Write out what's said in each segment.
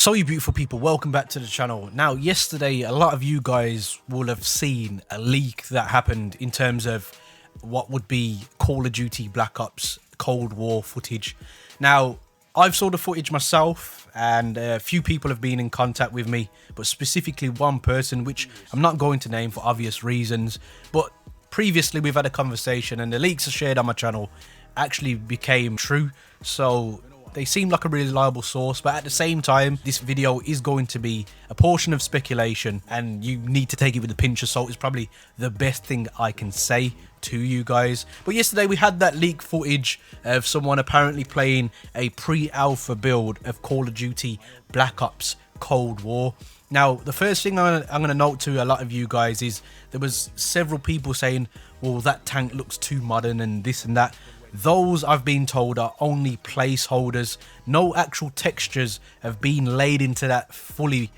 So you beautiful people, welcome back to the channel. Now yesterday a lot of you guys will have seen a leak that happened in terms of what would be Call of Duty Black Ops Cold War footage. Now I've saw the footage myself and a few people have been in contact with me, but specifically one person which I'm not going to name for obvious reasons, but previously we've had a conversation and the leaks are shared on my channel actually became true. So they seem like a reliable source, but at the same time, this video is going to be a portion of speculation and you need to take it with a pinch of salt. It's probably the best thing I can say to you guys. But yesterday we had that leak footage of someone apparently playing a pre-alpha build of Call of Duty Black Ops Cold War. Now, the first thing I'm going to note to a lot of you guys is there was several people saying, well, that tank looks too modern and this and that. Those, I've been told, are only placeholders. No actual textures have been laid into that fully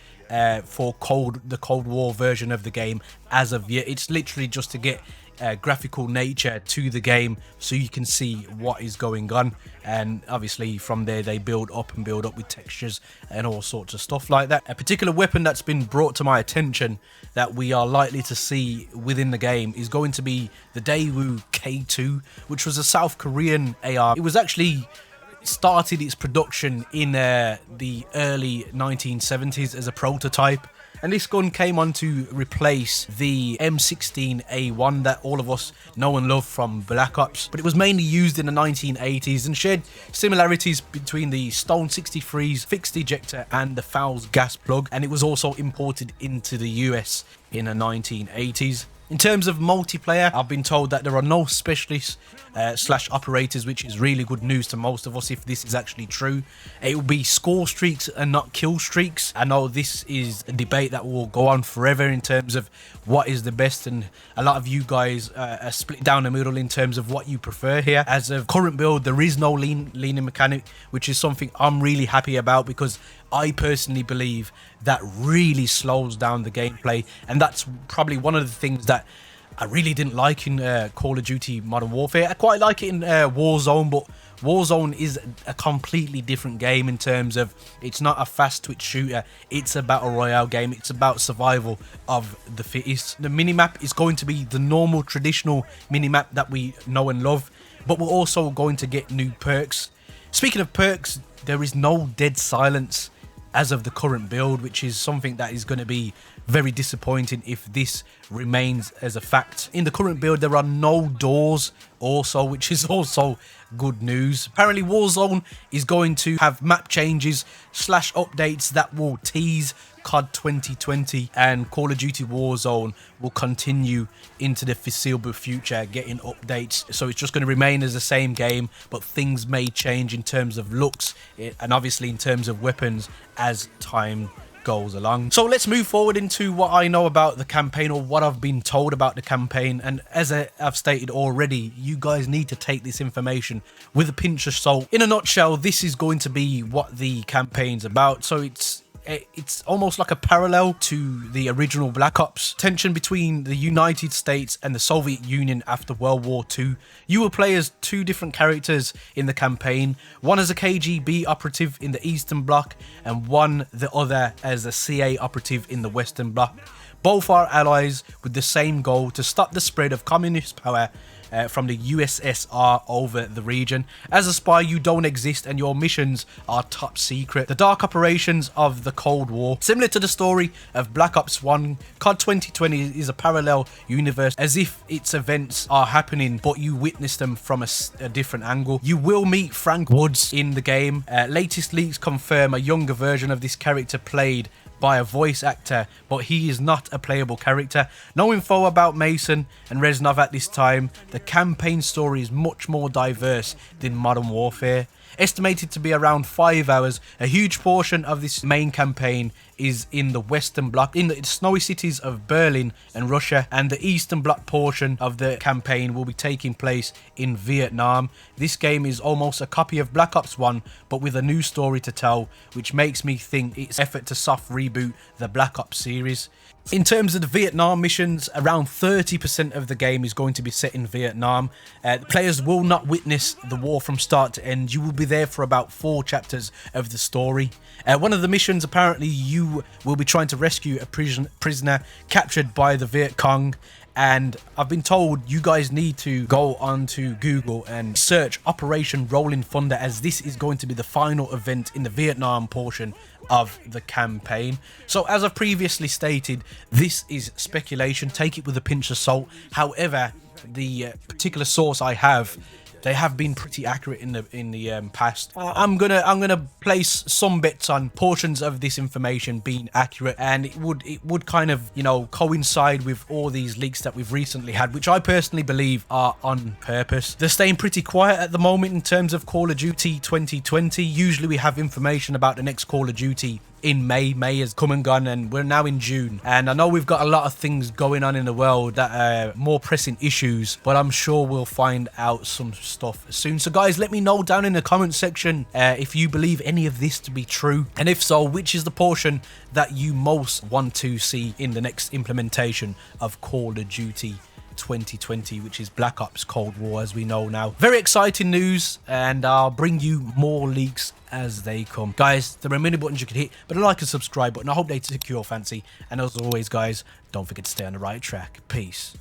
for the Cold War version of the game as of yet. It's literally just to get graphical nature to the game so you can see what is going on, and obviously from there they build up with textures and all sorts of stuff like that. A particular weapon that's been brought to my attention that we are likely to see within the game is going to be the Daewoo K2, which was a South Korean AR. It was actually started its production in the early 1970s as a prototype, and this gun came on to replace the M16A1 that all of us know and love from Black Ops, but it was mainly used in the 1980s and shared similarities between the Stone 63's fixed ejector and the Fowls gas plug, and it was also imported into the US in the 1980s. In terms of multiplayer, I've been told that there are no specialists slash operators, which is really good news to most of us if this is actually true. It will be score streaks and not kill streaks. I know this is a debate that will go on forever in terms of what is the best, and a lot of you guys are split down the middle in terms of what you prefer here. As of current build, there is no leaning mechanic, which is something I'm really happy about because I personally believe that really slows down the gameplay, and that's probably one of the things that I really didn't like in Call of Duty Modern Warfare. I quite like it in Warzone, but Warzone is a completely different game in terms of it's not a fast twitch shooter, it's a battle royale game, it's about survival of the fittest. The minimap is going to be the normal traditional minimap that we know and love, but we're also going to get new perks. Speaking of perks, there is no dead silence as of the current build, which is something that is going to be very disappointing if this remains as a fact. In the current build, there are no doors also, which is also good news. Apparently Warzone is going to have map changes slash updates that will tease COD 2020, and Call of Duty Warzone will continue into the foreseeable future getting updates. So it's just going to remain as the same game, but things may change in terms of looks and obviously in terms of weapons as time goes along. So let's move forward into what I know about the campaign, or what I've been told about the campaign. And as I've stated already, you guys need to take this information with a pinch of salt. In a nutshell, this is going to be what the campaign's about. So it's almost like a parallel to the original Black Ops. Tension between the United States and the Soviet Union after World War II. You will play as two different characters in the campaign. One as a KGB operative in the Eastern Bloc, and the other as a CA operative in the Western Bloc. Both are allies with the same goal: to stop the spread of communist power from the USSR over the region. As a spy, you don't exist and your missions are top secret. The dark operations of the Cold War. Similar to the story of Black Ops 1, COD 2020 is a parallel universe, as if its events are happening but you witness them from a different angle. You will meet Frank Woods in the game. Latest leaks confirm a younger version of this character played by a voice actor, but he is not a playable character. No info about Mason and Reznov at this time. The campaign story is much more diverse than Modern Warfare. Estimated to be around 5 hours, a huge portion of this main campaign is in the Western Bloc, in the snowy cities of Berlin and Russia, and the Eastern Bloc portion of the campaign will be taking place in Vietnam. This game is almost a copy of Black Ops 1, but with a new story to tell, which makes me think it's effort to soft reboot the Black Ops series. In terms of the Vietnam missions, around 30% of the game is going to be set in Vietnam. Players will not witness the war from start to end. You will be be there for about 4 chapters of the story. One of the missions, apparently you will be trying to rescue a prisoner captured by the Viet Cong, and I've been told you guys need to go onto Google and search Operation Rolling Thunder, as this is going to be the final event in the Vietnam portion of the campaign. So as I've previously stated, this is speculation, take it with a pinch of salt. However, the particular source I have, they have been pretty accurate in the past. I'm gonna place some bets on portions of this information being accurate, and it would kind of, you know, coincide with all these leaks that we've recently had, which I personally believe are on purpose. They're staying pretty quiet at the moment in terms of Call of Duty 2020. Usually we have information about the next Call of Duty in May. May has come and gone, and we're now in June, and I know we've got a lot of things going on in the world that are more pressing issues, but I'm sure we'll find out some stuff soon. So guys, let me know down in the comment section if you believe any of this to be true, and if so, which is the portion that you most want to see in the next implementation of Call of Duty 2020, which is Black Ops Cold War as we know now. Very exciting news, and I'll bring you more leaks as they come. Guys, there are many buttons you can hit, but a like and subscribe button, I hope they tickle your fancy, and as always guys, don't forget to stay on the right track. Peace.